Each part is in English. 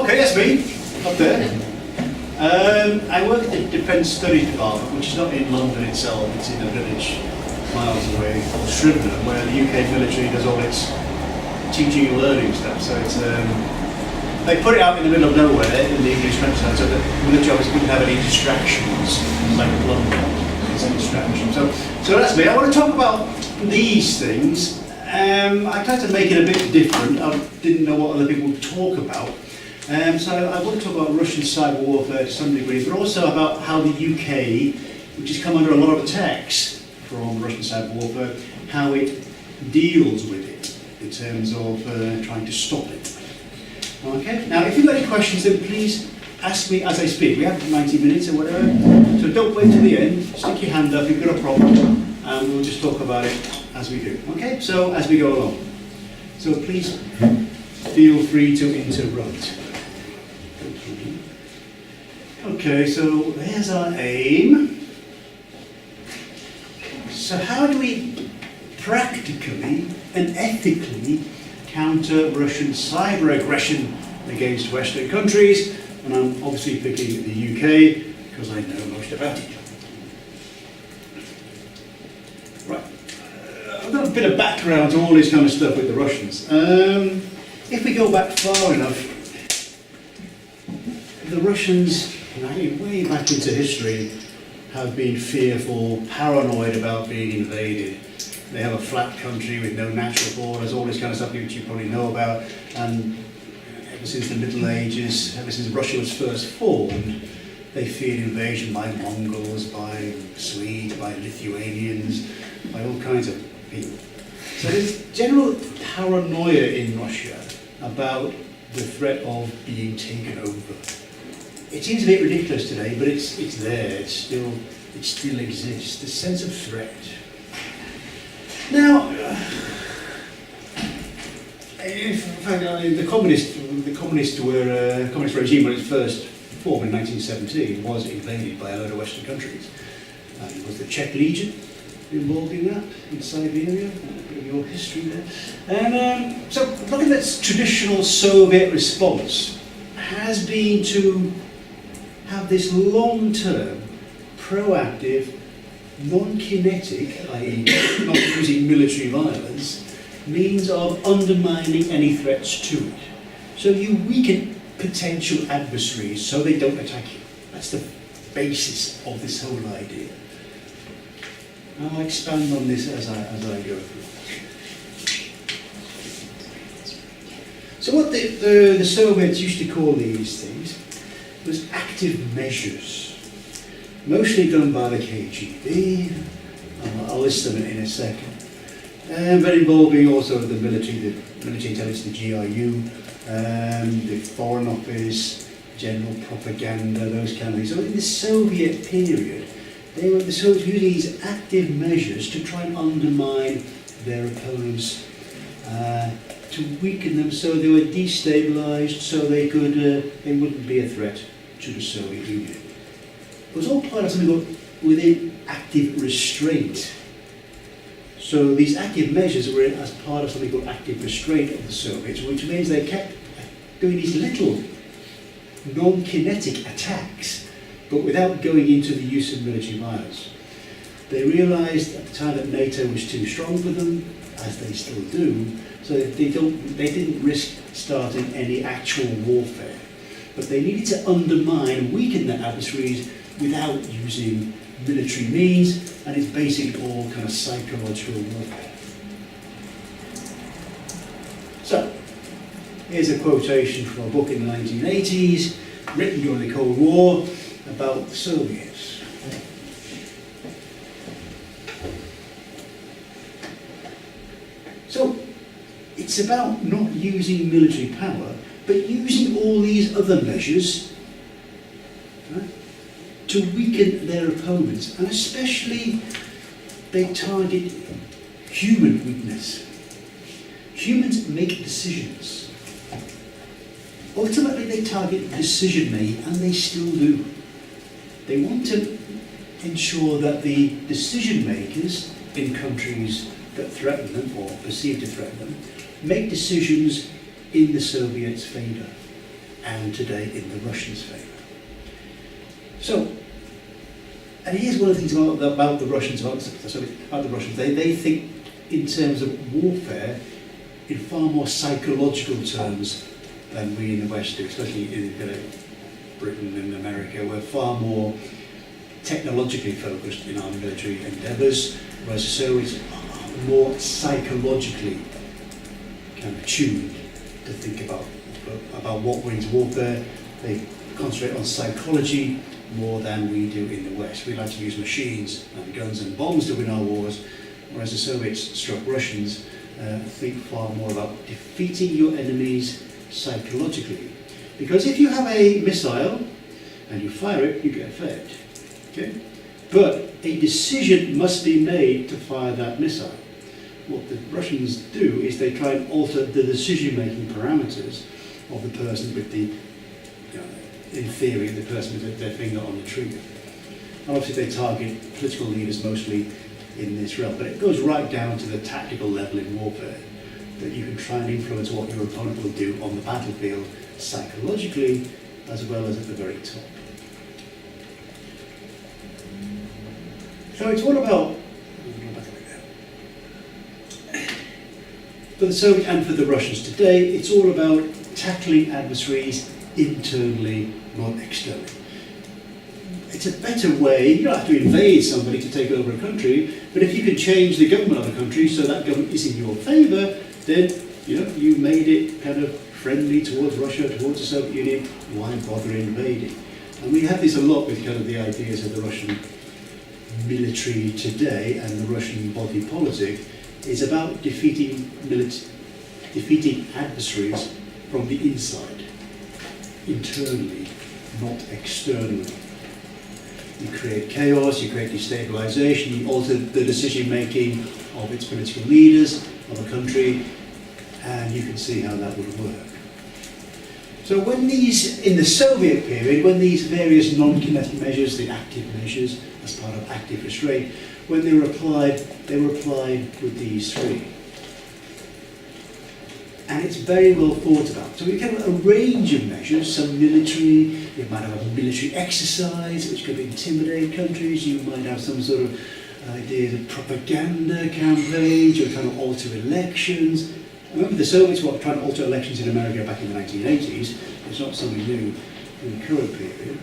Okay, that's me, up there. I work at the Defence Studies Department, which is not in London itself, it's in a village miles away called Shribnham, where the UK military does all its teaching and learning stuff. So it's they put it out in the middle of nowhere in the English countryside, so that military officers wouldn't have any distractions, like London. It's a distraction. So that's me. I want to talk about these things. I tried to make it a bit different. I didn't know what other people would talk about. So I want to talk about Russian cyber warfare to some degree, but also about how the UK, which has come under a lot of attacks from Russian cyber warfare, how it deals with it in terms of trying to stop it. Okay, now if you've got any questions, then please ask me as I speak. We have 90 minutes or whatever, so don't wait till the end. Stick your hand up if you've got a problem, and we'll just talk about it as we do. Okay, so as we go along. So please feel free to interrupt. Okay, so there's our aim. So how do we practically and ethically counter Russian cyber aggression against Western countries? And I'm obviously picking the UK because I know most about it. Right, I've got a bit of background to all this kind of stuff with the Russians. If we go back far enough, the Russians, way back into history, have been fearful, paranoid about being invaded. They have a flat country with no natural borders, all this kind of stuff which you probably know about. And ever since the Middle Ages, ever since Russia was first formed, they feared invasion by Mongols, by Swedes, by Lithuanians, by all kinds of people. So there's general paranoia in Russia about the threat of being taken over. It seems a bit ridiculous today, but it's there. It still exists. The sense of threat. Now, the communist regime, when it first formed in 1917, was invaded by a load of Western countries. It was the Czech Legion involved in that, in Siberia. A bit of your history there. And so, looking at this traditional Soviet response, has been to have this long-term, proactive, non-kinetic, i.e. not using military violence, means of undermining any threats to it. So you weaken potential adversaries so they don't attack you. That's the basis of this whole idea. I'll expand on this as I go through. So what the Soviets used to call these things was active measures, mostly done by the KGB. I'll list them in a second. But involving also the military intelligence, the GRU, the Foreign Office, general propaganda, those kind of things. So in the Soviet period, the Soviets using these active measures to try and undermine their opponents, to weaken them so they were destabilized, so they wouldn't be a threat to the Soviet Union. It was all part of something called within active restraint. So these active measures were as part of something called active restraint of the Soviets, which means they kept doing these little non-kinetic attacks, but without going into the use of military violence. They realized at the time that NATO was too strong for them, as they still do, so they didn't risk starting any actual warfare. But they needed to undermine and weaken their adversaries without using military means, and it's basically all kind of psychological warfare. So, here's a quotation from a book in the 1980s, written during the Cold War, about the Soviets. So, it's about not using military power, but using all these other measures, right, to weaken their opponents, and especially they target human weakness. Humans make decisions. Ultimately they target decision making, and they still do. They want to ensure that the decision makers in countries that threaten them or perceive to threaten them make decisions in the Soviets' favour. and today in the Russians' favour. So, and here's one of the things about the Russians, they think in terms of warfare in far more psychological terms than we in the West do, especially in Britain and America. We're far more technologically focused in our military endeavours, whereas the Soviets are more psychologically kind of tuned to think about what wins warfare. They concentrate on psychology more than we do in the West. We like to use machines and guns and bombs to win our wars, whereas the Soviets struck Russians think far more about defeating your enemies psychologically. Because if you have a missile and you fire it, you get fed. Okay? But a decision must be made to fire that missile. What the Russians do is they try and alter the decision-making parameters of the person with the, in theory, the person with their finger on the trigger. And obviously they target political leaders mostly in this realm, but it goes right down to the tactical level in warfare, that you can try and influence what your opponent will do on the battlefield psychologically as well as at the very top. So it's all about, for the Soviet and for the Russians today, it's all about tackling adversaries internally, not externally. It's a better way. You don't have to invade somebody to take over a country, but if you can change the government of a country so that government is in your favour, then you made it kind of friendly towards Russia, towards the Soviet Union. Why bother invading? And we have this a lot with kind of the ideas of the Russian military today and the Russian body politic. Is about defeating adversaries from the inside, internally, not externally. You create chaos, you create destabilization, you alter the decision-making of its political leaders, of a country, and you can see how that would work. So when in the Soviet period, when these various non-kinetic measures, the active measures, as part of active restraint, when they were applied with these three. And it's very well thought about. So we have a range of measures, some military, you might have a military exercise which could intimidate countries, you might have some sort of ideas of propaganda campaigns, you're trying to alter elections. Remember the Soviets were trying to alter elections in America back in the 1980s, it's not something new in the current period.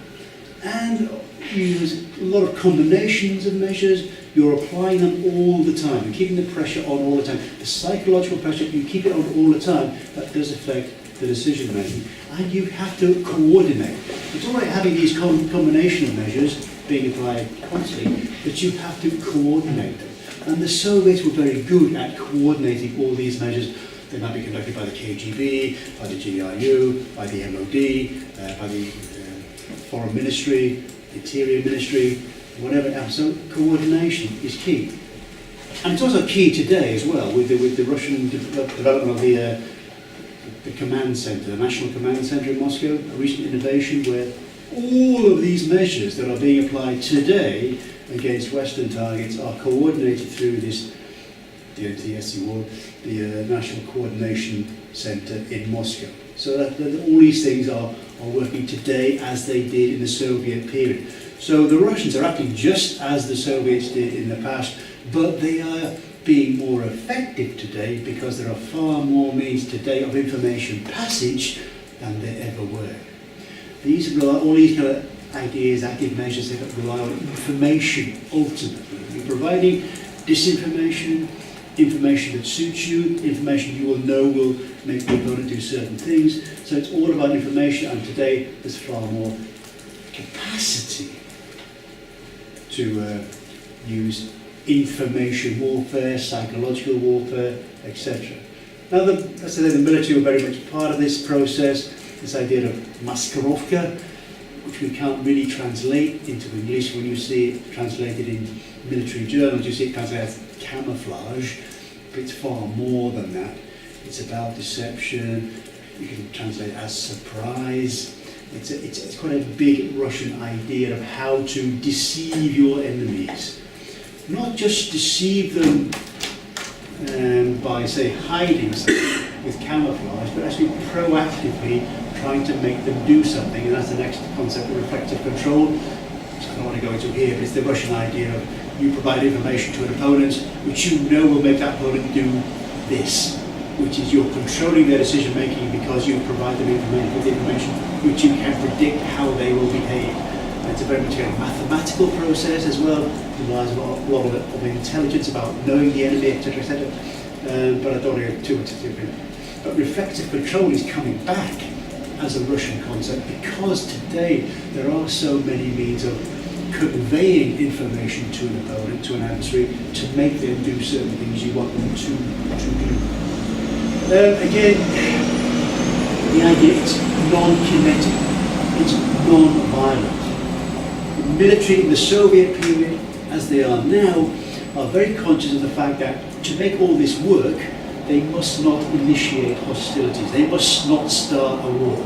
And you use a lot of combinations of measures, you're applying them all the time, and keeping the pressure on all the time. The psychological pressure, you keep it on all the time, that does affect the decision making. And you have to coordinate. It's all right having these combination of measures being applied constantly, but you have to coordinate them. And the Soviets were very good at coordinating all these measures. They might be conducted by the KGB, by the GRU, by the MOD, by the Foreign Ministry, Interior Ministry, whatever else. So coordination is key. And it's also key today as well with the Russian development of the command center, the National Command Center in Moscow, a recent innovation where all of these measures that are being applied today against Western targets are coordinated through this, the NTSC, the National Coordination Center in Moscow. So that all these things are working today as they did in the Soviet period. So the Russians are acting just as the Soviets did in the past, but they are being more effective today because there are far more means today of information passage than there ever were. All these kind of ideas, active measures, they rely on information ultimately. You're providing disinformation, information that suits you, information you will know will make the opponent do certain things. So it's all about information, and today there's far more capacity to use information warfare, psychological warfare, etc. Now, as I say, the military were very much part of this process, this idea of maskirovka, which we can't really translate into English. When you see it translated in military journals, you see it translated as camouflage, but it's far more than that. It's about deception. You can translate it as surprise. It's quite a big Russian idea of how to deceive your enemies. Not just deceive them by, say, hiding something with camouflage, but actually proactively trying to make them do something, and that's the next concept of reflective control, which I don't want to go into here, but it's the Russian idea of you provide information to an opponent which you know will make that opponent do this, which is you're controlling their decision making because you provide them with information which you can predict how they will behave. And it's a very much a mathematical process as well. It relies a lot of intelligence about knowing the enemy, etc., etc. But I don't want to go too much into it. But reflective control is coming back as a Russian concept because today there are so many means of conveying information to an opponent, to an adversary, to make them do certain things you want them to do. Again, the idea is non-kinetic, it's non-violent. The military in the Soviet period, as they are now, are very conscious of the fact that to make all this work, they must not initiate hostilities, they must not start a war.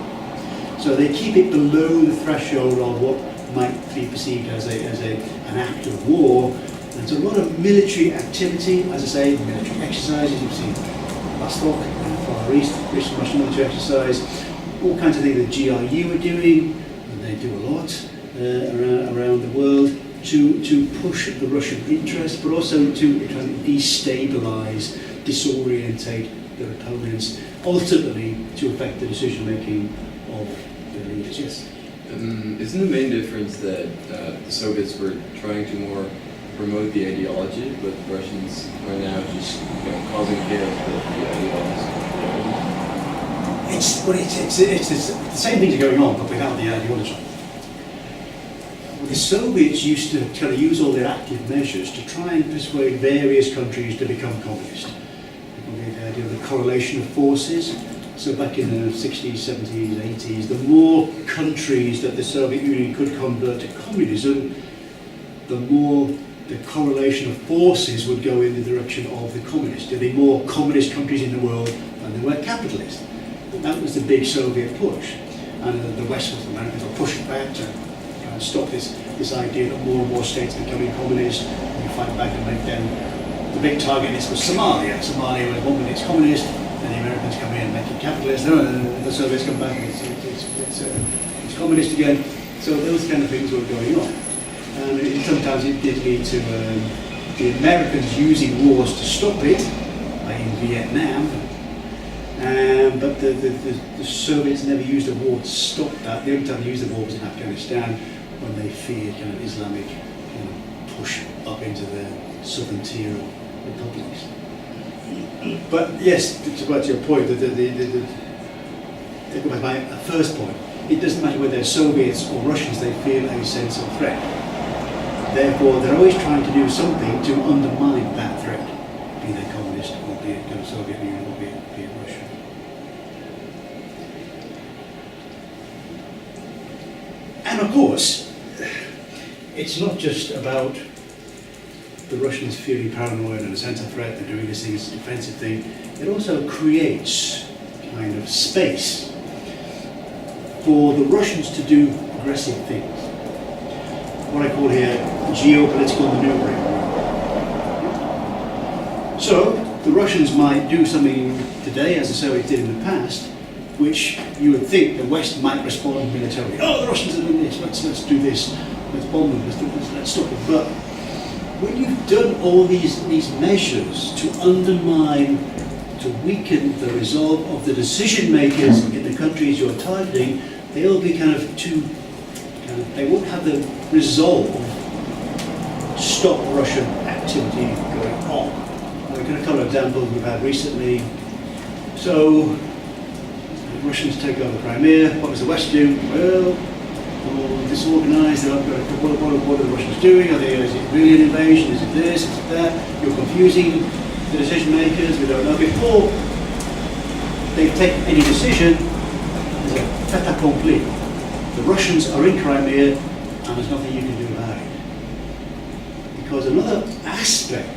So they keep it below the threshold of what might be perceived as an act of war. There's a lot of military activity, as I say, military exercises. You've seen Vostok in the Far East, Russian military exercise, all kinds of things the GRU are doing, and they do a lot around the world to push the Russian interest, but also to try to destabilize, disorientate their opponents, ultimately to affect the decision making of their leaders. Yes. Isn't the main difference that the Soviets were trying to more promote the ideology, but the Russians are now just causing chaos with the ideology? It's the same things are going on, but without the ideology. The Soviets used to kind of use all their active measures to try and persuade various countries to become communist. The idea of the correlation of forces. So back in the 60s, 70s, 80s, the more countries that the Soviet Union could convert to communism, the more the correlation of forces would go in the direction of the communists. There'd be more communist countries in the world than there were capitalist. And that was the big Soviet push. And the West, the Americans, were pushing back to try and stop this idea that more and more states are becoming communist, and you fight back and make them. The big target list was Somalia. Somalia was 1 minute communist, and the Americans come in and make it capitalist. The Soviets come back and it's communist again. So those kind of things were going on. And sometimes it did lead to the Americans using wars to stop it, like in Vietnam. But the Soviets never used a war to stop that. The only time they used the war was in Afghanistan, when they feared kind of Islamic push up into the southern tier of republics. But yes, to go back to your point, to go back to my first point, it doesn't matter whether they're Soviets or Russians, they feel a sense of threat. Therefore, they're always trying to do something to undermine that threat, be they communist, or be it Soviet Union, or be it Russia. And of course, it's not just about the Russians feeling paranoid and a sense of threat and doing this thing as a defensive thing. It also creates kind of space for the Russians to do aggressive things. What I call here geopolitical maneuvering. So the Russians might do something today, as the Soviets did in the past, which you would think the West might respond militarily. Oh, the Russians are doing this, let's do this, let's bomb them, let's stop them. But when you've done all these measures to undermine, to weaken the resolve of the decision makers in the countries you're targeting, they'll be they won't have the resolve to stop Russian activity going on. We can have a couple of examples we've had recently. So, the Russians take over Crimea. What does the West do? Well, all disorganized. What are the Russians doing? Is it really an invasion? Is it this? Is it that? You're confusing the decision makers. We don't know. Before they take any decision, there's a fait accompli. The Russians are in Crimea, and there's nothing you can do about it. Because another aspect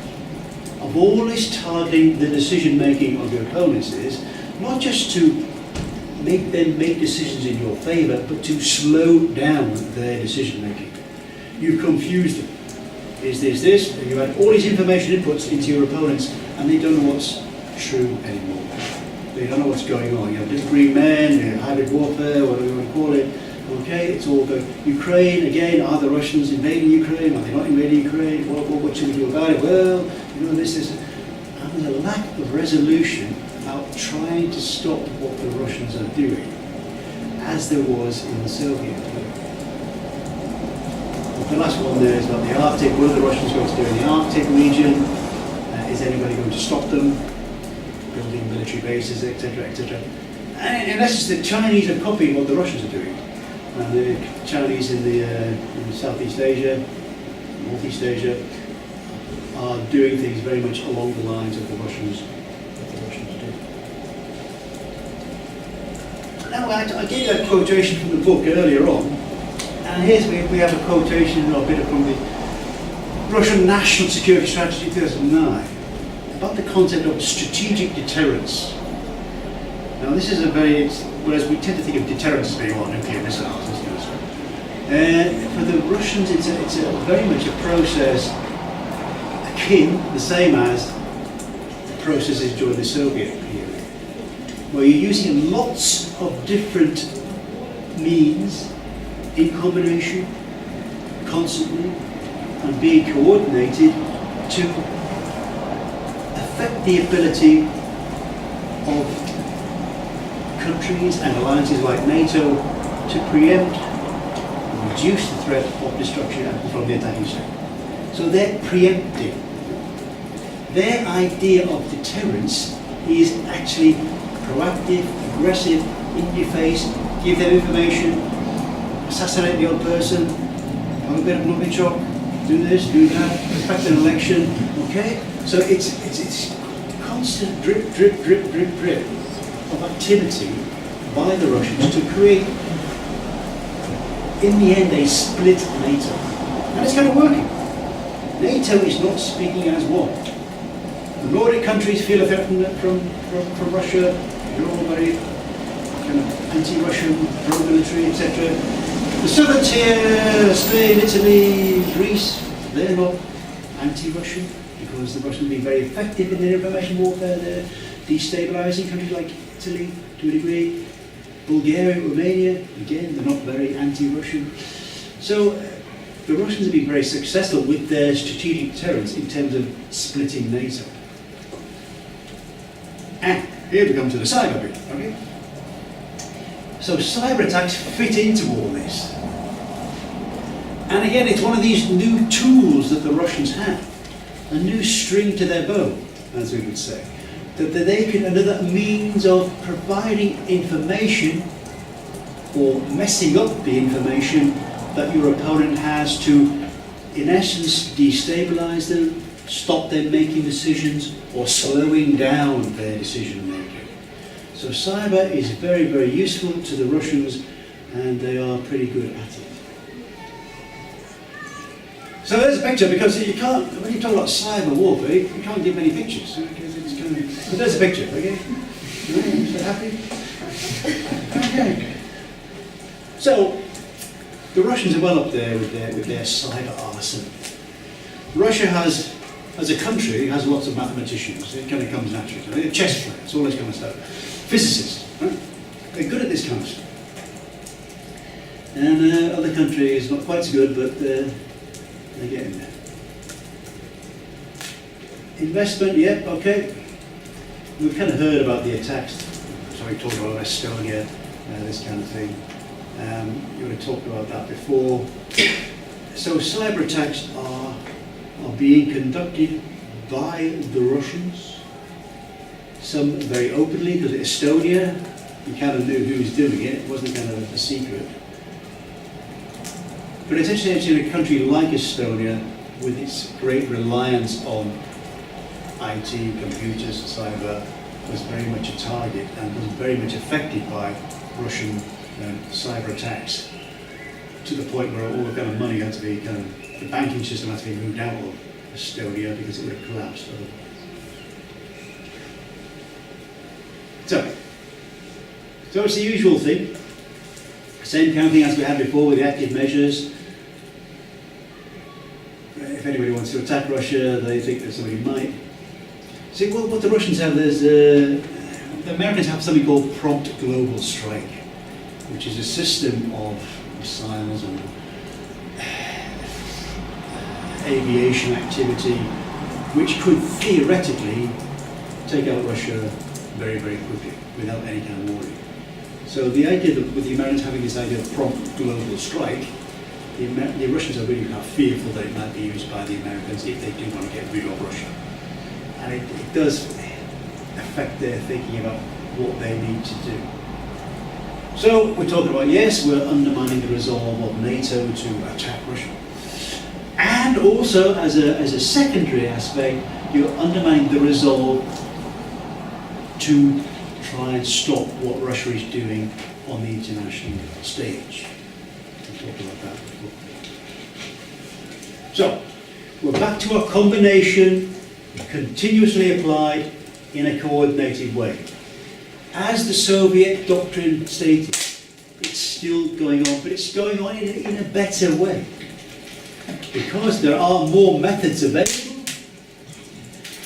of all this targeting the decision making of your opponents is not just to make them make decisions in your favour, but to slow down their decision making. You've confused them. Is this? And you add all these information inputs into your opponents, and they don't know what's true anymore. They don't know what's going on. You have different green men, you have hybrid warfare, whatever you want to call it. Okay, it's all going. Ukraine, again, are the Russians invading Ukraine? Are they not invading Ukraine? What should we do about it? Well, you know, this. And there's a lack of resolution about trying to stop what the Russians are doing, as there was in the Soviet Union. The last one there is about the Arctic. What are the Russians going to do in the Arctic region? Is anybody going to stop them? Building military bases, etc., etc. And in essence, the Chinese are copying what the Russians are doing. And the Chinese in Southeast Asia, Northeast Asia, are doing things very much along the lines of the Russians do. Now, I gave you that quotation from the book earlier on, and here's we have a quotation, a bit from the Russian National Security Strategy 2009 about the concept of strategic deterrence. Now, this is whereas we tend to think of deterrence as being nuclear missiles and stuff. For the Russians, it's very much a process akin, the same as the processes during the Soviet period, where you're using lots of different means in combination, constantly, and being coordinated to affect the ability of countries and alliances like NATO to preempt and reduce the threat of destruction from the attacking state. So they're preempting. Their idea of deterrence is actually proactive, aggressive, in your face, give them information, assassinate the odd person, have a bit of Novichok, do this, do that, affect an election, okay? So it's constant drip of activity by the Russians to create, in the end, a split NATO. And it's kind of working. NATO is not speaking as one. The Nordic countries feel a threat from Russia. You're all very kind of anti-Russian, pro-military, etc. The southern tier, Spain, Italy, Greece, they're not anti-Russian because the Russians have been very effective in their information warfare. They're destabilising countries like Italy to a degree. Bulgaria, Romania, again, they're not very anti-Russian. So the Russians have been very successful with their strategic deterrence in terms of splitting NATO. And here we come to the cyber bit, okay? So cyber attacks fit into all this. And again, it's one of these new tools that the Russians have, a new string to their bow, as we would say. That they can, another means of providing information or messing up the information that your opponent has to, in essence, destabilize them, stop them making decisions, or slowing down their decision making. So cyber is very, very useful to the Russians, and they are pretty good at it. So there's a picture, because you can't, when you talk about cyber warfare, you can't give many pictures. Because it's kind of, but there's a picture, okay? So happy? Okay. So, the Russians are well up there with their cyber arsenal. Russia has, as a country, has lots of mathematicians. It kind of comes naturally. They're chess players, all this kind of stuff. Physicists, right? They're good at this kind of stuff. And other countries, not quite so good, but they're getting there. Investment, yep, okay. We've kind of heard about the attacks. So we talked about Estonia, this kind of thing. You would have talked about that before. So cyber attacks are being conducted by the Russians. Some very openly, because Estonia, you kind of knew who was doing it. It wasn't kind of a secret. But essentially, in a country like Estonia, with its great reliance on IT, computers, cyber, was very much a target and was very much affected by Russian cyber attacks, to the point where all the kind of money had to be the banking system had to be moved out of Estonia because it would have collapsed. So it's the usual thing, same kind of thing as we had before with the active measures. If anybody wants to attack Russia, they think that somebody might. See, what the Russians have, there's the Americans have something called prompt global strike, which is a system of missiles and aviation activity which could theoretically take out Russia very, very quickly without any kind of warning. So the idea that with the Americans having this idea of prompt global strike, the Russians are really kind of fearful that it might be used by the Americans if they do want to get rid of Russia. And it does affect their thinking about what they need to do. So we're talking about, yes, we're undermining the resolve of NATO to attack Russia. And also, as a secondary aspect, you're undermining the resolve to try and stop what Russia is doing on the international stage. We talked about that before. So, we're back to our combination, continuously applied in a coordinated way. As the Soviet doctrine stated, it's still going on, but it's going on in a better way. Because there are more methods available,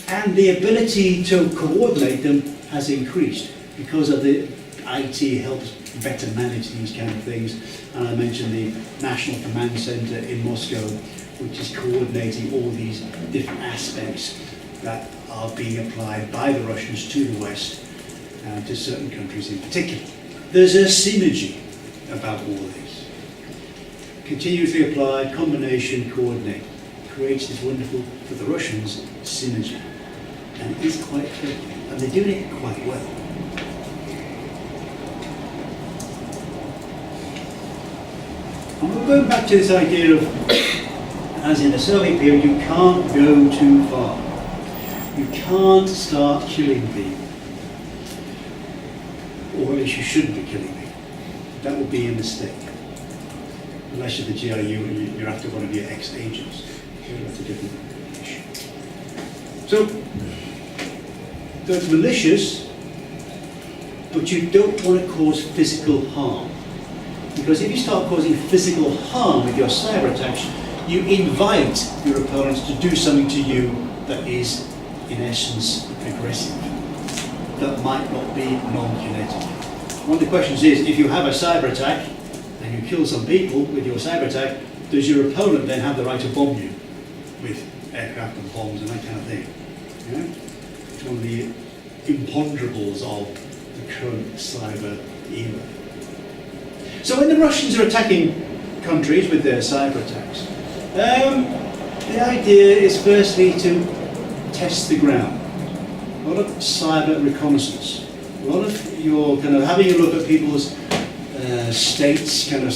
and the ability to coordinate them has increased because of the IT helps better manage these kind of things. And I mentioned the National Command Center in Moscow, which is coordinating all these different aspects that are being applied by the Russians to the West and to certain countries in particular. There's a synergy about all this. Continuously applied, combination, coordinate, creates this wonderful, for the Russians, synergy. And it is quite clever, and they're doing it quite well. And we're going back to this idea of, as in the Soviet period, you can't go too far. You can't start killing people. Or at least you shouldn't be killing people. That would be a mistake. Unless you're the GRU and you're after one of your ex-agents. So that's a different issue. So it's malicious, but you don't want to cause physical harm. Because if you start causing physical harm with your cyber attacks, you invite your opponents to do something to you that is, in essence, aggressive. That might not be non-kinetic. One of the questions is, if you have a cyber attack and you kill some people with your cyber attack, does your opponent then have the right to bomb you with aircraft and bombs and that kind of thing? Yeah? It's one of the imponderables of the current cyber era. So when the Russians are attacking countries with their cyber attacks, the idea is firstly to test the ground. A lot of cyber reconnaissance. A lot of your kind of having a look at people's states, kind of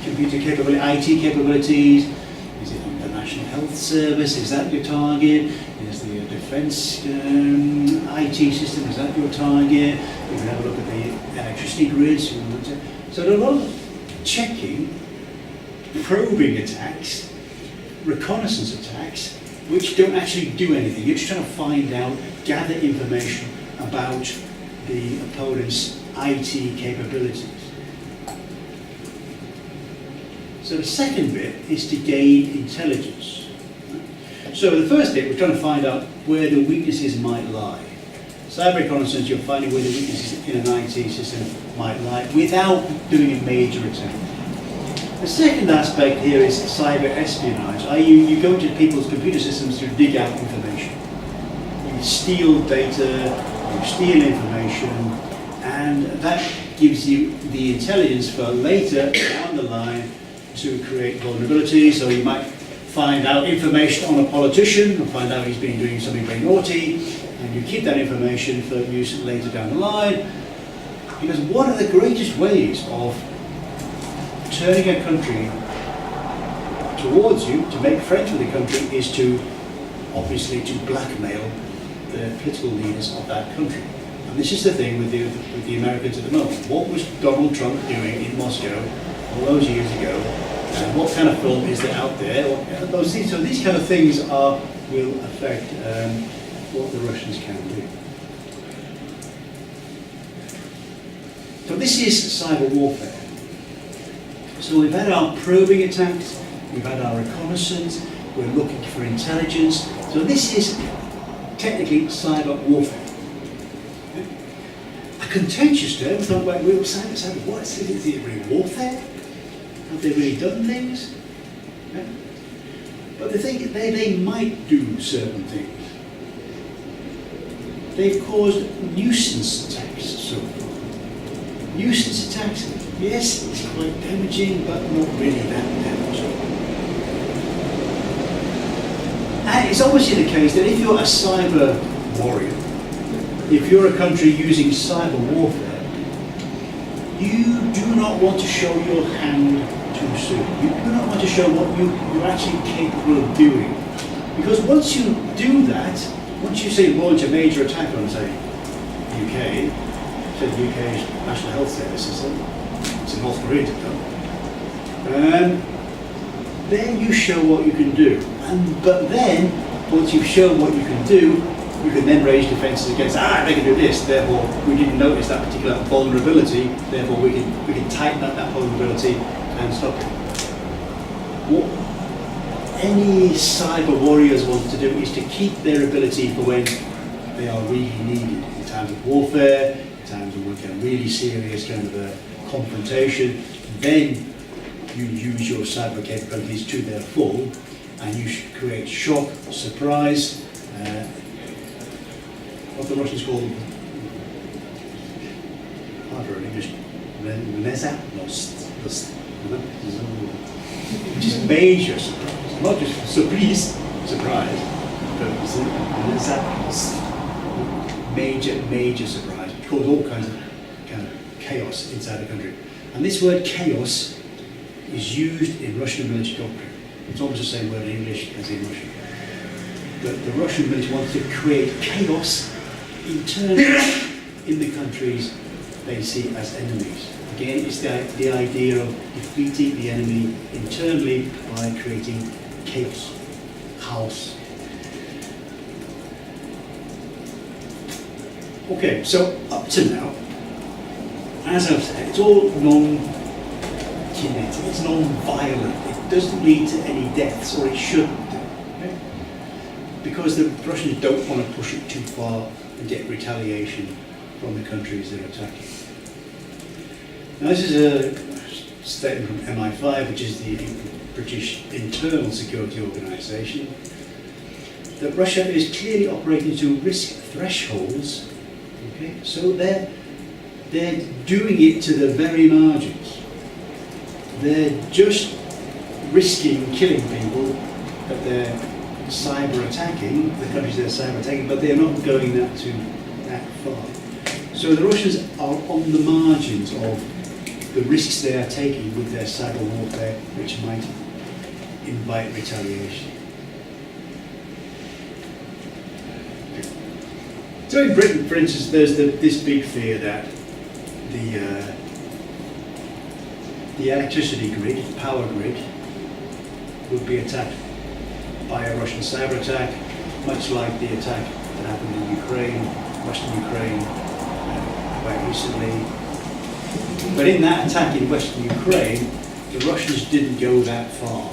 computer capability, IT capabilities. Is it the National Health Service? Is that your target? Is the defence IT system? Is that your target? You can have a look at the electricity grids. So there are a lot of checking, probing attacks, reconnaissance attacks, which don't actually do anything. You're just trying to find out, gather information about the opponent's IT capabilities. So the second bit is to gain intelligence. So the first bit, we're trying to find out where the weaknesses might lie. Cyber reconnaissance, you're finding where the weaknesses in an IT system might lie without doing a major attack. The second aspect here is cyber espionage, i.e. you go into people's computer systems to dig out information. You steal data, you steal information, and that gives you the intelligence for later down the line to create vulnerability. So you might find out information on a politician and find out he's been doing something very naughty, and you keep that information for use later down the line. Because one of the greatest ways of turning a country towards you, to make friends with the country, is to, obviously, to blackmail the political leaders of that country. And this is the thing with the Americans at the moment. What was Donald Trump doing in Moscow all those years ago? And what kind of film is there out there? So these kind of things will affect what the Russians can do. So this is cyber warfare. So we've had our probing attacks, we've had our reconnaissance, we're looking for intelligence. So this is technically cyber warfare. contentious term. We thought, well, cyber, what is it really warfare? Have they really done things? Yeah. But the thing, they might do certain things. They've caused nuisance attacks so far. Nuisance attacks, yes, it's quite damaging, but not really that damaging. And it's obviously the case that if you're a cyber warrior, if you're a country using cyber warfare, you do not want to show your hand too soon. You do not want to show what you're actually capable of doing. Because once you do that, once you say launch a major attack on, say, UK, say the UK's National Health Service system, it's in North Korea to done, then you show what you can do. But then, once you've shown what you can do, you can then raise defences against, they can do this, therefore we didn't notice that particular vulnerability, therefore we can tighten up that vulnerability and stop it. What any cyber warriors want to do is to keep their ability for when they are really needed, in times of warfare, in times of a really serious kind of a confrontation. Then you use your cyber capabilities to their full, and you should create shock, surprise, what the Russians call, harder in English, which is major surprise, not just surprise, but major surprise, which causes all kinds of kind of chaos inside the country. And this word chaos is used in Russian military doctrine. It's almost the same word in English as in Russian. But the Russian military wants to create chaos internally in the countries they see as enemies. Again, it's the idea of defeating the enemy internally by creating chaos. Okay, so up to now, as I've said, it's all non-kinetic, it's non-violent, it doesn't lead to any deaths, or it shouldn't do. Okay? Because the Russians don't want to push it too far and get retaliation from the countries they're attacking. Now this is a statement from MI5, which is the British Internal Security Organisation, that Russia is clearly operating to risk thresholds. Okay, so they're doing it to the very margins. They're just risking killing people, but they're cyber attacking the countries they're cyber attacking, but they're not going that far. So the Russians are on the margins of the risks they are taking with their cyber warfare, which might invite retaliation. So in Britain, for instance, there's this big fear that the electricity grid, the power grid, would be attacked by a Russian cyber attack, much like the attack that happened in Ukraine, Western Ukraine, quite recently. But in that attack in Western Ukraine, the Russians didn't go that far.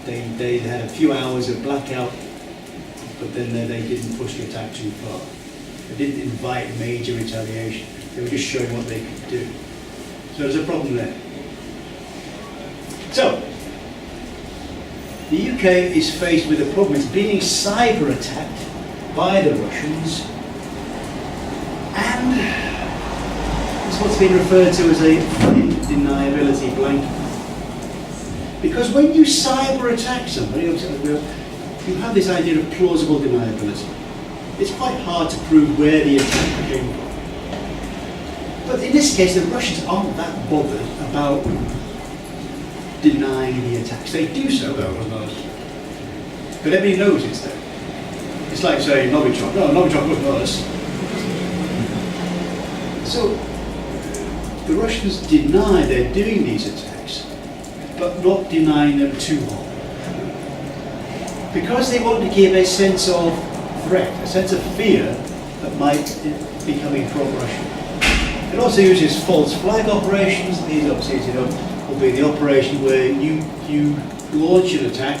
They had a few hours of blackout, but then they didn't push the attack too far. They didn't invite major retaliation. They were just showing what they could do. So there's a problem there. So, the UK is faced with a problem. It's being cyber attacked by the Russians, and it's what's been referred to as a deniability blanket. Because when you cyber attack somebody, you have this idea of plausible deniability. It's quite hard to prove where the attack came from. But in this case, the Russians aren't that bothered about denying the attacks. They do so, though, but everybody knows it's there. It's like saying Novichok. No, Novichok wasn't us. So the Russians deny they're doing these attacks, but not denying them too hard. Because they want to give a sense of threat, a sense of fear that might be coming from Russia. It also uses false flag operations. These obviously, will be the operation where you launch an attack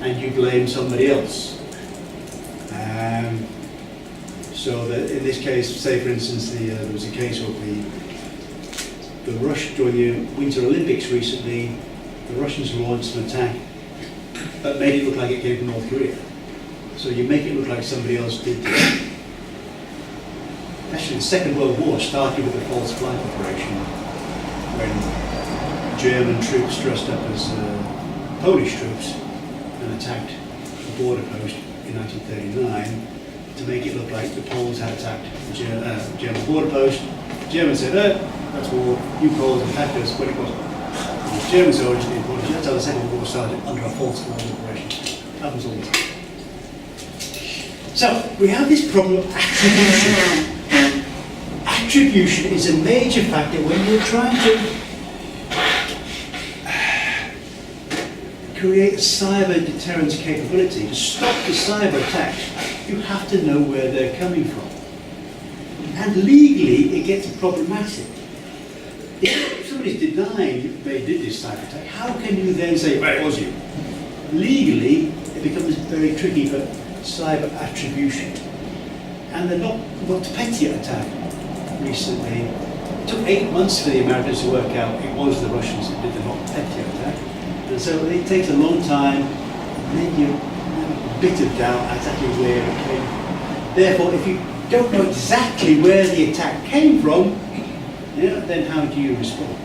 and you blame somebody else. So that in this case, say for instance, there was a case of the during the Winter Olympics recently, the Russians launched an attack that made it look like it came from North Korea. So you make it look like somebody else did this. Actually, the Second World War started with a false flag operation when German troops dressed up as Polish troops and attacked the border post in 1939 to make it look like the Poles had attacked the German border post. The Germans said, that's war, you Poles attacked us, when it was the German soldiers in Polish. That's how the Second World War started, under a false flag operation. Happens all the time. So, we have this problem of attribution. Attribution is a major factor when you're trying to create a cyber deterrence capability. To stop the cyber attacks, you have to know where they're coming from. And legally, it gets problematic. If somebody's denying they did this cyber attack, how can you then say, well, it was you? Legally, it becomes very tricky for cyber attribution. And the NotPetya attack recently, it took 8 months for the Americans to work out it was the Russians that did the NotPetya attack. And so it takes a long time, and then you have a bit of doubt exactly where it came from. Therefore, if you don't know exactly where the attack came from, then how do you respond?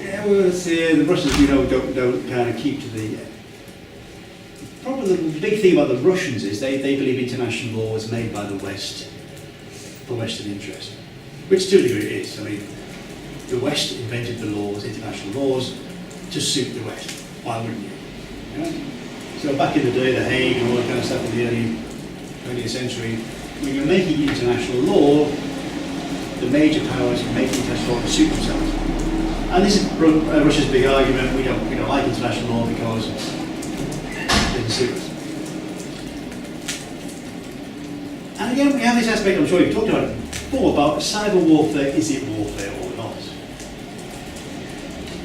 Yeah, well, let's see, the Russians, don't kind of keep to the... Probably the big thing about the Russians is they believe international law was made by the West for Western interest. Which to a degree it is. I mean, the West invented the laws, international laws, to suit the West. Why wouldn't you? So back in the day, the Hague and all that kind of stuff in the early 20th century, when you're making international law, the major powers make international law to suit themselves. And this is Russia's big argument. We don't like international law because it doesn't suit us. And again, we have this aspect, I'm sure you've talked about it before, about cyber warfare. Is it warfare or not?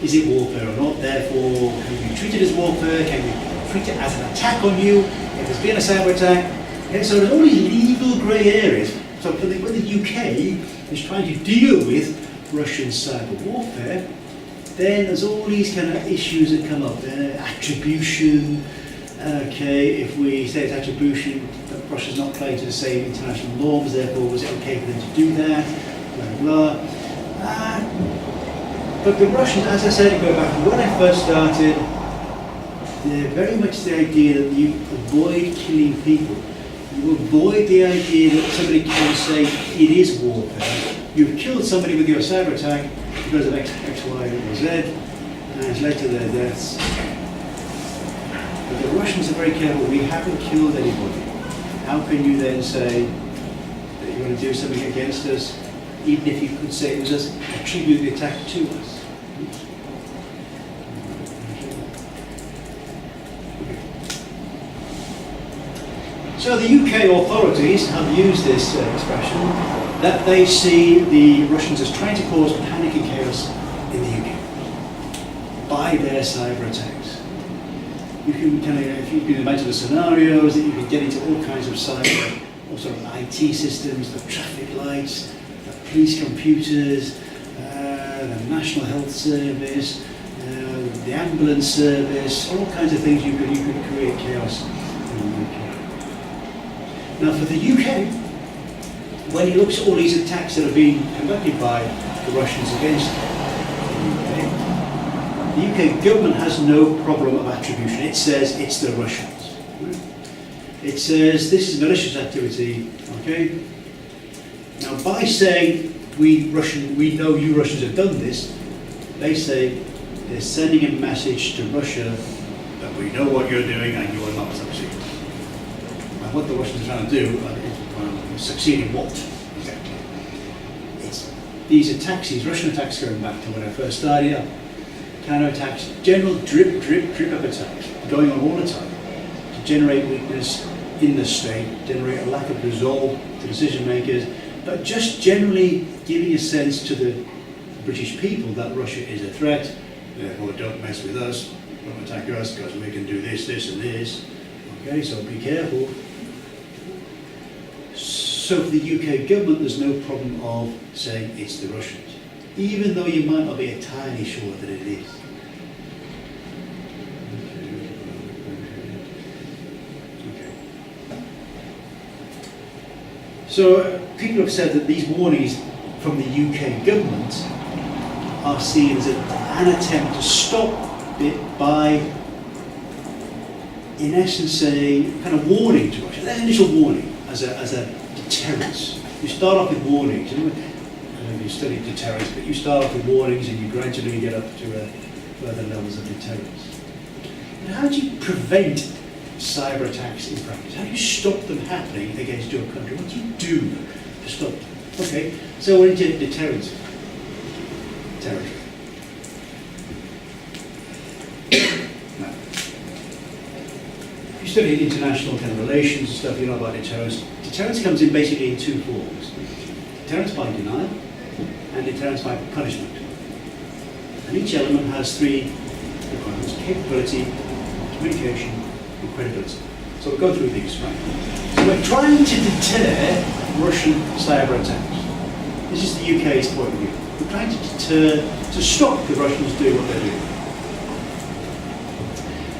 Is it warfare or not? Therefore, can you treat it as warfare? Can you treat it as an attack on you? If there's been a cyber attack? Okay, so there's all these legal grey areas. So when the UK is trying to deal with Russian cyber warfare, then there's all these kind of issues that come up. Attribution. Okay, if we say it's attribution, that Russia's not playing to the same international norms, therefore was it okay for them to do that? Blah, blah. But the Russians, as I said, going back to when I first started, they're very much the idea that you avoid killing people. You avoid the idea that somebody can say it is warfare. You've killed somebody with your cyber attack because of X, Y, or Z, and it's led to their deaths. But the Russians are very careful. We haven't killed anybody. How can you then say that you're going to do something against us, even if you could say it was us, attribute the attack to us? So the UK authorities have used this expression that they see the Russians as trying to cause panic and chaos in the UK by their cyber attacks. You can if you can imagine the scenarios that you can get into all kinds of cyber, all sort of IT systems, the traffic lights, the police computers, the National Health Service, the ambulance service, all kinds of things you could create chaos in the UK. Now for the UK, when he looks at all these attacks that are being conducted by the Russians against the UK government has no problem of attribution. It says it's the Russians. It says this is malicious activity, okay? Now by saying we know you Russians have done this, they say they're sending a message to Russia that we know what you're doing and you are not succeeding. And what the Russians are trying to do is succeed in what exactly? It's these attacks, these Russian attacks going back to when I first started up. Counter-attacks, general drip of attacks going on all the time to generate weakness in the state, generate a lack of resolve to decision makers, but just generally giving a sense to the British people that Russia is a threat, therefore don't mess with us. don't attack us because we can do this, this, and this. Okay, so be careful. So for the UK government, there's no problem of saying it's the Russians, even though you might not be entirely sure that it is. Okay. So people have said that these warnings from the UK government are seen as an attempt to stop it by, in essence, a kind of warning to Russia, that initial warning as a deterrence. You start off with warnings. You know, I don't know if you studied deterrence, but you start off with warnings and you gradually get up to further levels of deterrence. But how do you prevent cyber attacks in practice? How do you stop them happening against your country? What do you do to stop them? Okay, so we're into deterrence territory. Now, if you study international kind of relations and stuff, you know about deterrence. Deterrence comes in basically in two forms. Deterrence by denial and deterrence by punishment. And each element has three requirements: capability, communication, and credibility. So we'll go through these, right? So we're trying to deter Russian cyber attacks. This is the UK's point of view. We're trying to deter, to stop the Russians doing what they're doing.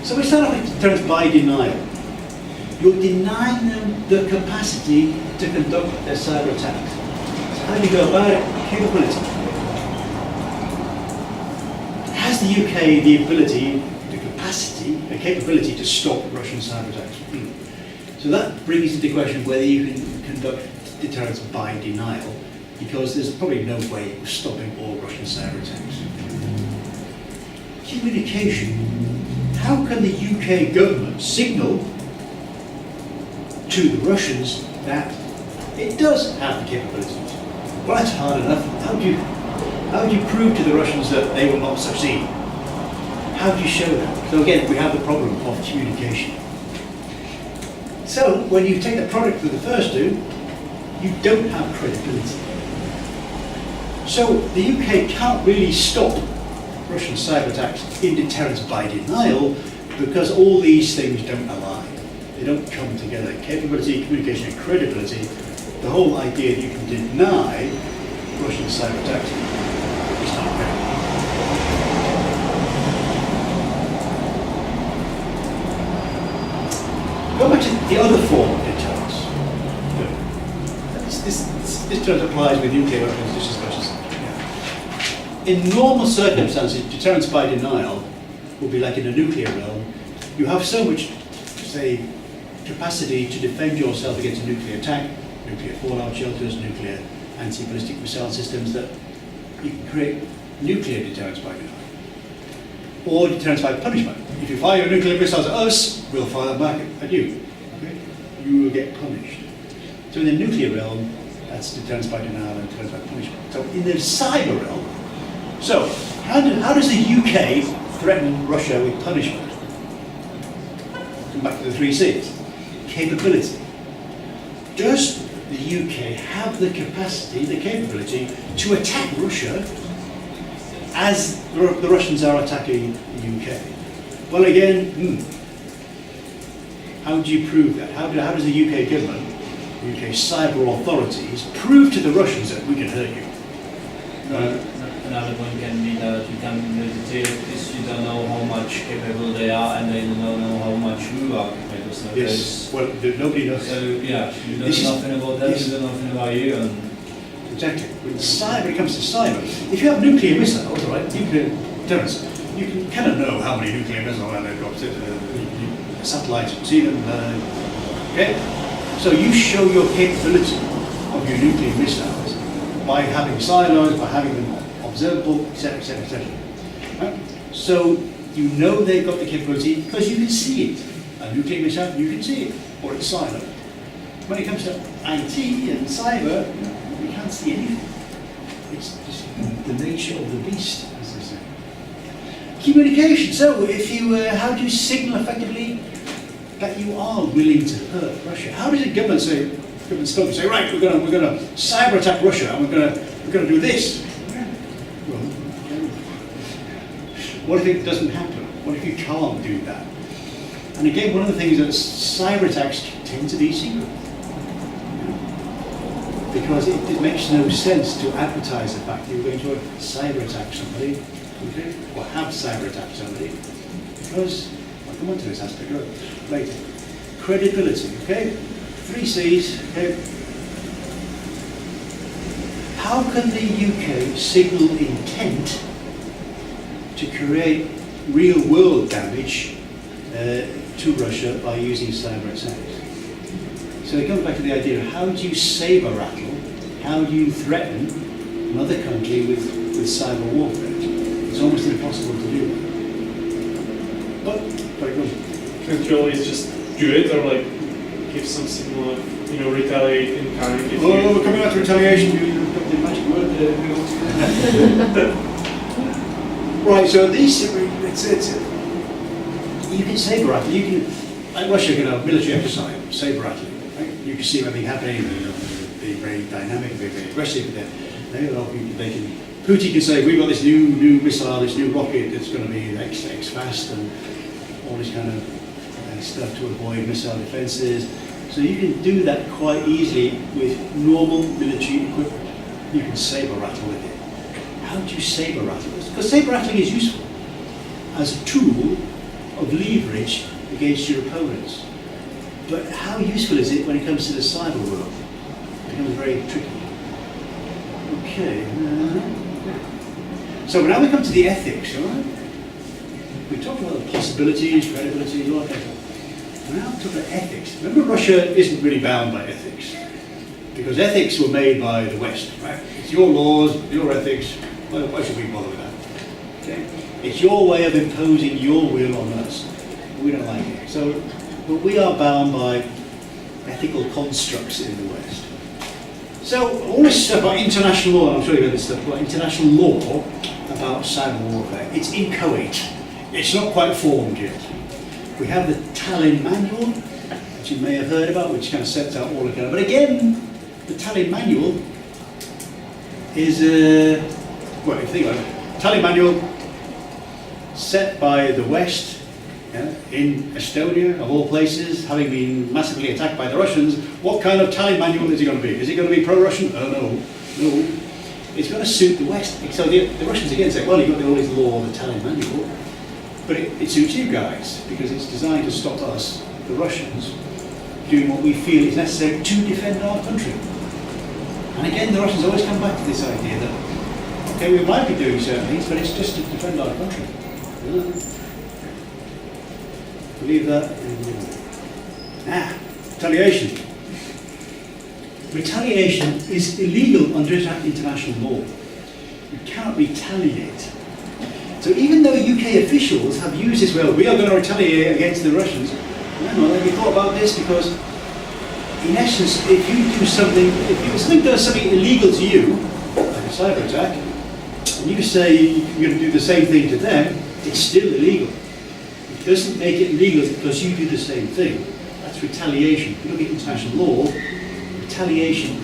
So we start off with deterrence by denial. You're denying them the capacity to conduct their cyber attacks. So how do you go about it? Capability. Has the UK the ability, the capacity, the capability to stop Russian cyber attacks? So that brings into question whether you can conduct deterrence by denial, because there's probably no way of stopping all Russian cyber attacks. Communication. How can the UK government signal to the Russians that it does have the capabilities? Well, that's hard enough. How do you prove to the Russians that they will not succeed? How do you show that? So again, we have the problem of communication. So when you take the product for the first two, you don't have credibility. So the UK can't really stop Russian cyber attacks in deterrence by denial, because all these things don't align. They don't come together. Capability, communication, and credibility. The whole idea that you can deny Russian cyber attacks is not credible. Go back to the other form of deterrence. This deterrence applies with nuclear weapons just as much as. In normal circumstances, deterrence by denial will be like in a nuclear realm. You have so much, say, capacity to defend yourself against a nuclear attack, nuclear fallout shelters, nuclear anti-ballistic missile systems, that you can create nuclear deterrence by denial. Or deterrence by punishment. If you fire your nuclear missiles at us, we'll fire them back at you. Okay? You will get punished. So in the nuclear realm, that's deterrence by denial and deterrence by punishment. So in the cyber realm, so how does the UK threaten Russia with punishment? Come back to the three C's. Capability. Does the UK have the capacity, the capability to attack Russia as the Russians are attacking the UK? Well, again, how do you prove that? How does the UK government, the UK cyber authorities, prove to the Russians that we can hurt you? Another point can be that you can deter because you don't know how much capable they are, and they don't know how much you are capable. So Yes, well, nobody knows. So yeah, you know nothing about them, yes. you know nothing about you. And Exactly. When it comes to cyber, if you have nuclear missiles, all right, nuclear deterrence, you can kind of know how many nuclear missiles they've got. Satellites, you can see them. Okay? So you show your capability of your nuclear missiles by having silos, by having them observable, etc., etc., etc. Right? So you know they've got the capability because you can see it. A nuclear missile, you can see it, or it's silo. When it comes to IT and cyber, you can't see anything. It's just the nature of the beast, as they say. Communication. So, if you, how do you signal effectively that you are willing to hurt Russia? How does a government say? Government say, right, we're going to cyber attack Russia, and we're going to do this. Well, what if it doesn't happen? What if you can't do that? And again, one of the things that cyber attacks tend to be secret. Because it makes no sense to advertise the fact that you're going to cyber attack somebody, okay, or have cyber attacked somebody, because I'll come on to this aspect later. Credibility, okay? 3 C's, okay? How can the UK signal intent to create real-world damage to Russia by using cyber attacks? So it comes back to the idea of how do you saber rattle, how do you threaten another country with cyber warfare? It's almost impossible to do that. But, very good. Can't you always just do it, or like give some signal of, retaliate in kind? If we're coming out to retaliation, you've got the magic word there. Right, so these, you can saber rattle, you can, like Russia can have military exercise, saber rattling. You can see everything happening, they're very dynamic, very aggressive. Putin can say, we've got this new missile, this new rocket that's going to be X fast, and all this kind of stuff to avoid missile defenses. So you can do that quite easily with normal military equipment. You can saber rattle with it. How do you saber rattle? Because saber rattling is useful as a tool of leverage against your opponents. But how useful is it when it comes to the cyber world? It becomes very tricky. Okay. So now we come to the ethics, all right? We talked about the possibilities, credibility, all that. Now we talk about ethics. Remember, Russia isn't really bound by ethics, because ethics were made by the West, right? It's your laws, your ethics. Well, why should we bother with that? Okay? It's your way of imposing your will on us. We don't like it. So. But we are bound by ethical constructs in the West. So all this stuff about international law, and I'm sure you've heard this stuff about international law about cyber warfare, it's inchoate. It's not quite formed yet. We have the Tallinn Manual, which you may have heard about, which kind of sets out all the kind of, but again, the Tallinn Manual is, well, if you think about it, Tallinn Manual set by the West, in Estonia, of all places, having been massively attacked by the Russians. What kind of Tallinn Manual is it going to be? Is it going to be pro-Russian? Oh, no. It's going to suit the West. So the Russians again say, well, you've got all this law, the Tallinn Manual, but it suits you guys, because it's designed to stop us, the Russians, doing what we feel is necessary to defend our country. And again, the Russians always come back to this idea that, okay, we might be doing certain things, but it's just to defend our country. Believe that? Retaliation. Retaliation is illegal under international law. You cannot retaliate. So even though UK officials have used this, well, we are going to retaliate against the Russians, no, have you thought about this? Because in essence, if something does something illegal to you, like a cyber attack, and you say you're going to do the same thing to them, it's still illegal. It doesn't make it legal because you do the same thing. That's retaliation. If you look at international law, retaliation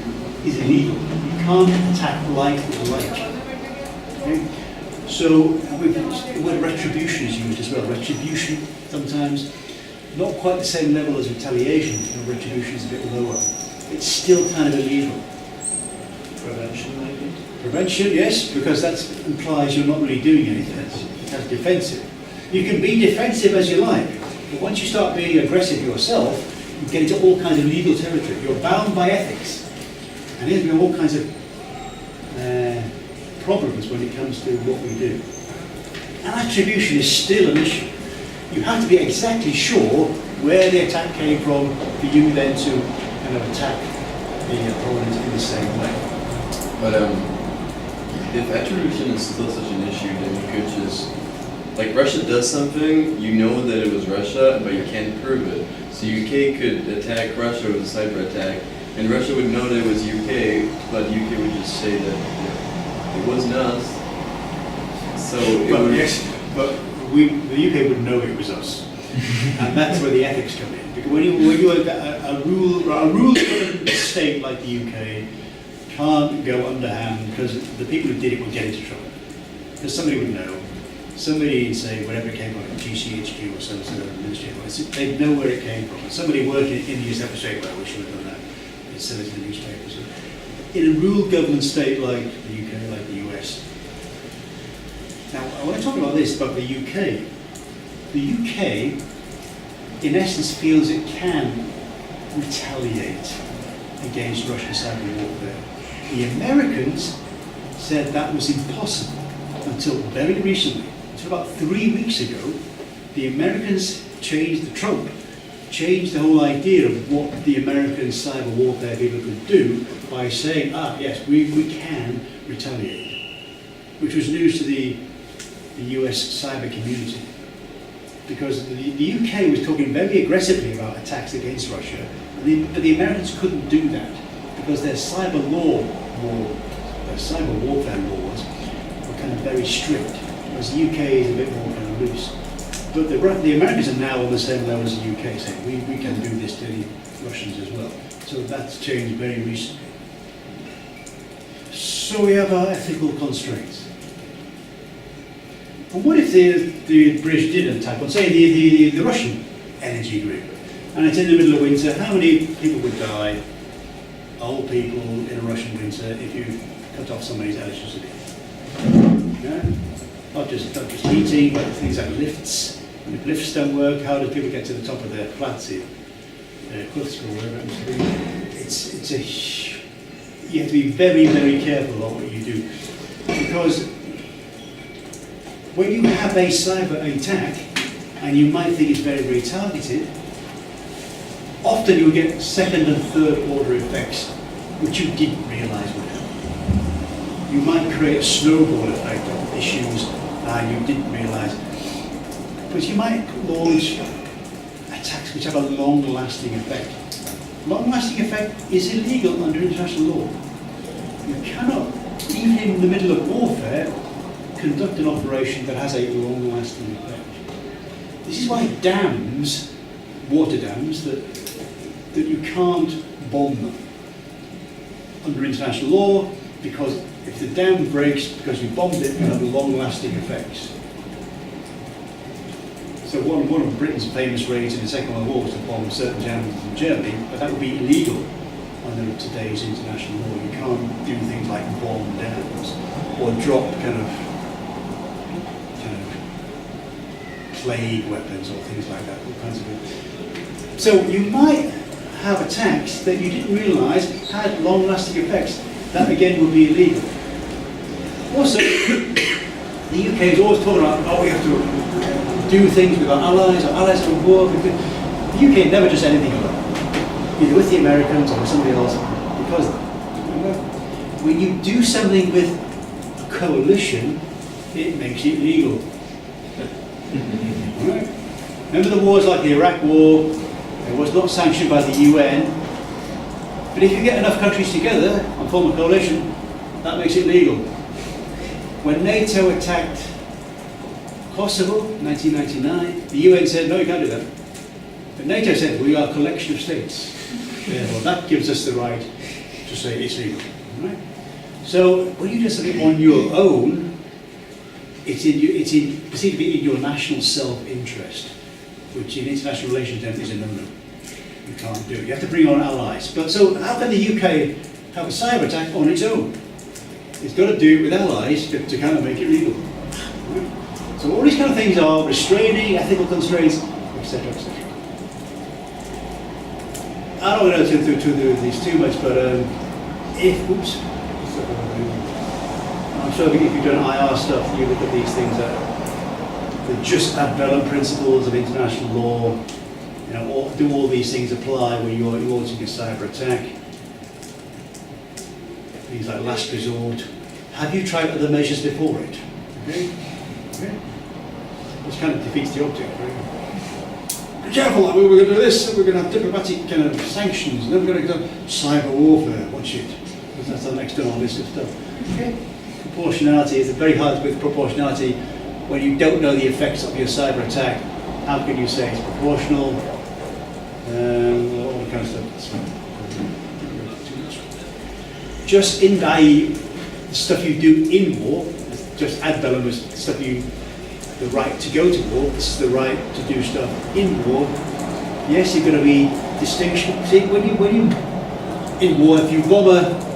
is illegal. You can't attack like with like. Okay? So the word retribution is used as well. Retribution sometimes, not quite the same level as retaliation. Retribution is a bit lower. It's still kind of illegal. Prevention, maybe? Prevention, yes, because that implies you're not really doing anything. That's defensive. You can be defensive as you like, but once you start being aggressive yourself, you get into all kinds of legal territory. You're bound by ethics. And there's been all kinds of problems when it comes to what we do. And attribution is still an issue. You have to be exactly sure where the attack came from for you then to kind of attack the opponent in the same way. But if attribution is still such an issue, then you could just, like Russia does something, you know that it was Russia, but you can't prove it. So UK could attack Russia with a cyber attack, and Russia would know that it was UK, but UK would just say that it wasn't us. So it Well, would, yes, but the UK would know it was us. And that's where the ethics come in. Because when you have a rule-driven state like the UK can't go underhand, because the people who did it would get into trouble. Because somebody would know. somebody, say, wherever it came from, GCHQ or some sort of administrative, they'd know where it came from. And somebody working in the US would say, well, we should have done that. It's sent it to the newspapers. In a rule government state like the UK, like the US. Now, I want to talk about this, about the UK. The UK, in essence, feels it can retaliate against Russian cyber warfare. The Americans said that was impossible until very recently. Until about 3 weeks ago, the Americans Trump changed the whole idea of what the American cyber warfare people could do by saying, yes, we can retaliate, which was news to the US cyber community. Because the UK was talking very aggressively about attacks against Russia, but the Americans couldn't do that because their cyber warfare laws were kind of very strict, whereas the UK is a bit more kind of loose. But the Americans are now on the same level as the UK, saying we can do this to the Russians as well. So that's changed very recently. So we have our ethical constraints. But what if the British did attack on, say, the Russian energy grid, and it's in the middle of winter? How many people would die, old people in a Russian winter, if you cut off somebody's electricity? Yeah? Not just heating, but things like lifts. And if lifts don't work, how do people get to the top of their flats here? Cliffs or wherever it must be. You have to be very, very careful about what you do, because when you have a cyber attack, and you might think it's very, very targeted, often you'll get second and third order effects which you didn't realise would happen. You might create a snowball effect of issues you didn't realise. Because you might launch attacks which have a long-lasting effect. Long-lasting effect is illegal under international law. You cannot, even in the middle of warfare, conduct an operation that has a long-lasting effect. This is why dams, water dams, that you can't bomb under international law, because if the dam breaks because you bombed it, you have long-lasting effects. So one of Britain's famous raids in the Second World War was to bomb certain dams in Germany, but that would be illegal under today's international law. You can't do things like bomb dams or drop kind of plague weapons or things like that, all kinds of things. So you might have attacks that you didn't realise had long-lasting effects. That again would be illegal. Also, the UK is always talking about, we have to do things with our allies are at war. The UK never does anything alone, either with the Americans or with somebody else, because when you do something with a coalition, it makes it legal. Right? Remember the wars like the Iraq War? It was not sanctioned by the UN, but if you get enough countries together and form a coalition, that makes it legal. When NATO attacked Kosovo in 1999, the UN said, no, you can't do that. But NATO said, we are a collection of states. Therefore, that gives us the right to say it's legal. Right? So when you do something on your own, it's perceived to be in your national self-interest, which in international relations terms is a no-no. You can't do it. You have to bring on allies. But so how can the UK have a cyber attack on its own? It's got to do it with allies to kind of make it legal. Right? So all these kind of things are restraining, ethical constraints, etc., etc. I don't want to go through these too much, but I'm sure if you've done IR stuff, you look at these things that the just ad bellum principles of international law. Do all these things apply when you're launching a cyber attack? Things like last resort. Have you tried other measures before it? Okay? Which kind of defeats the object, right? Be careful, we're going to do this, we're going to have diplomatic kind of sanctions, and then we're going to do cyber warfare, watch it. Because that's the next on our list of stuff. Okay? Proportionality is very hard with proportionality when you don't know the effects of your cyber attack. How can you say it's proportional? All that kind of stuff. Just i.e. the stuff you do in war, just ad bellum is stuff you the right to go to war, this is the right to do stuff in war. Yes, you're going to be distinction. See, when you in war, if you bomb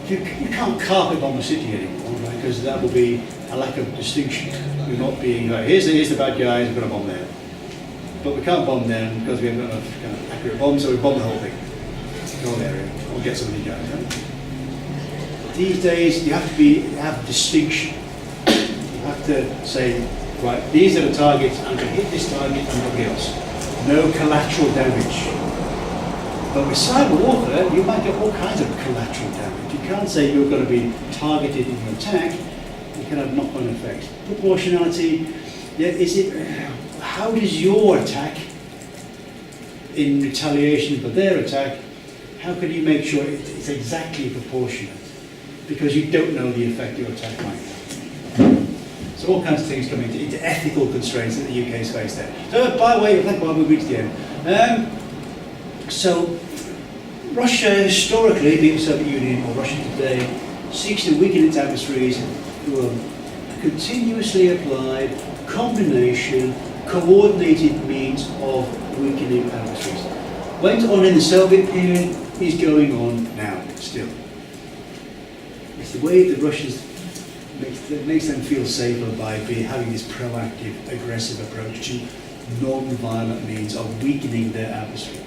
you can't carpet bomb a city anymore, right? Because that will be a lack of distinction. You're not being like, here's the bad guys, we're going to bomb them. But we can't bomb them because we haven't got enough kind of accurate bombs, so we bomb the whole thing, the whole area. We'll get some of the guys. Right? These days, you have to have distinction. You have to say, right, these are the targets, I'm going to hit this target and nobody else. No collateral damage. But with cyber warfare, you might get all kinds of collateral damage. You can't say you're going to be targeted in your attack. You can have knock-on effects. Proportionality, yeah, how does your attack, in retaliation for their attack, how can you make sure it's exactly proportionate? Because you don't know the effect your attack might have. So all kinds of things come into ethical constraints that the UK has faced there. So by the way, I think we'll reach the end. So Russia historically, being the Soviet Union or Russia today, seeks to weaken its adversaries through a continuously applied combination, coordinated means of weakening adversaries. Went on in the Soviet period, is going on now still. It's the way the Russians makes them feel safer by having this proactive, aggressive approach to non-violent means of weakening their adversaries.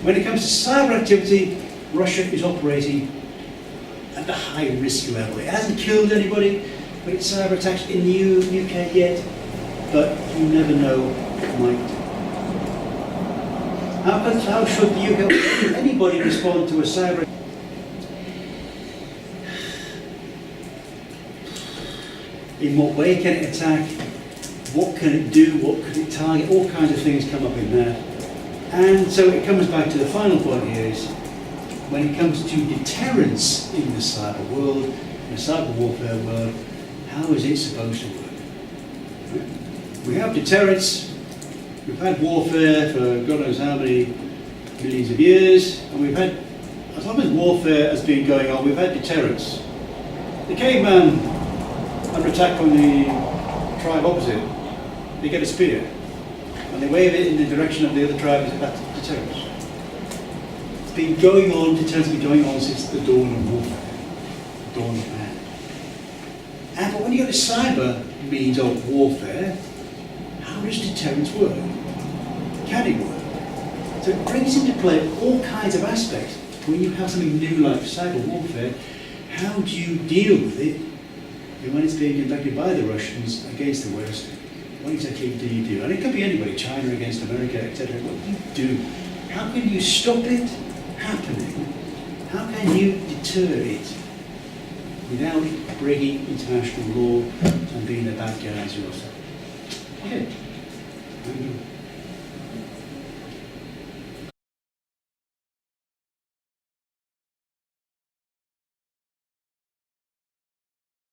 When it comes to cyber activity, Russia is operating at the high risk level. It hasn't killed anybody with its cyber attacks in the UK yet, but you never know what might do. How should the UK, anybody respond to a cyber? In what way can it attack? What can it do? What could it target? All kinds of things come up in there. And so it comes back to the final point here is, when it comes to deterrence in the cyber world, in the cyber warfare world, how is it supposed to work? Right? We have deterrence, we've had warfare for God knows how many millions of years, and we've had, as long as warfare has been going on, we've had deterrence. The caveman under attack on the tribe opposite, they get a spear. And they wave it in the direction of the other tribe, that's deterrence. It's been going on, deterrence has been going on since the dawn of warfare, the dawn of man. And but when you go to cyber means of warfare, how does deterrence work? Can it work? So it brings into play all kinds of aspects. When you have something new like cyber warfare, how do you deal with it? And when it's being conducted by the Russians against the West, what exactly do you do? And it could be anybody, China against America, etc. What do you do? How can you stop it happening? How can you deter it without breaking international law and being the bad guys yourself? Okay.